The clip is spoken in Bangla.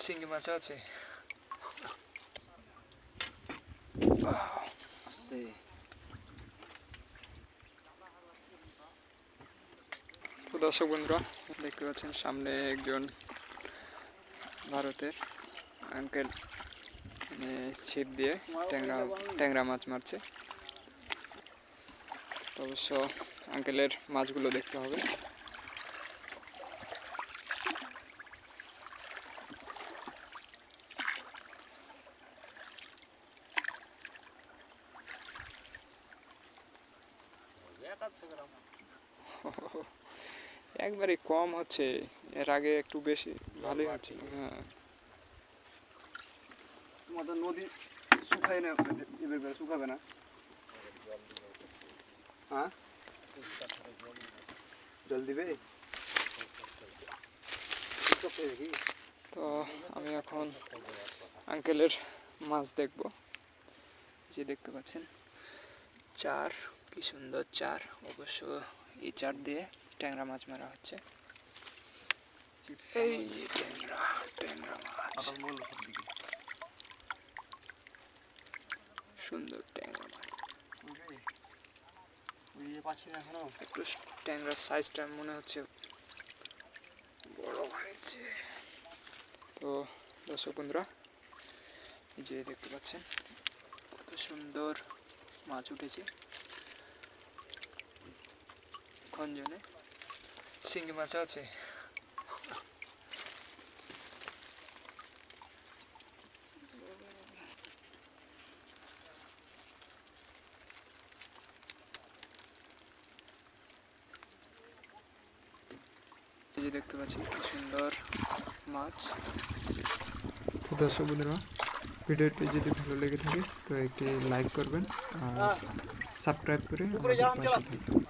শিঙ্গি মাছ আছে। তো দর্শক বন্ধুরা দেখতে পাচ্ছেন সামনে একজন ভারতের আঙ্কেল ছিপ দিয়ে ট্যাংরা মাছ মারছে। অবশ্য আঙ্কেলের মাছগুলো দেখতে হবে। একবারে কম হচ্ছে, এর আগে একটু বেশি ভালোই হচ্ছে। হ্যাঁ, তোমাদের নদী শুকায় না, এবার শুকাবে না। হ্যাঁ, জল দিবে। তো আমি এখন আঙ্কেলের মাছ দেখব। যে দেখতে পাচ্ছেন চার, কি সুন্দর চার। অবশ্য এই চার দিয়ে ট্যাংরা মাছ মারা হচ্ছে। এই যে ট্যাংরা মাছ, সুন্দর ট্যাংরা মাছ। একটু ট্যাংরার সাইজটা মনে হচ্ছে বড় হয়েছে। তো দর্শক বন্ধুরা এই যে দেখতে পাচ্ছেন কত সুন্দর মাছ উঠেছে খঞ্জনে। শিঙ্গি মাছ আছে। এই যে দেখতে পাচ্ছেন কি সুন্দর মাছ। তো দর্শক বন্ধুরা ভিডিওটি যদি ভালো লেগে থাকে তো একটি লাইক করবেন আর সাবস্ক্রাইব করে আমাদের পাশে থাকবেন।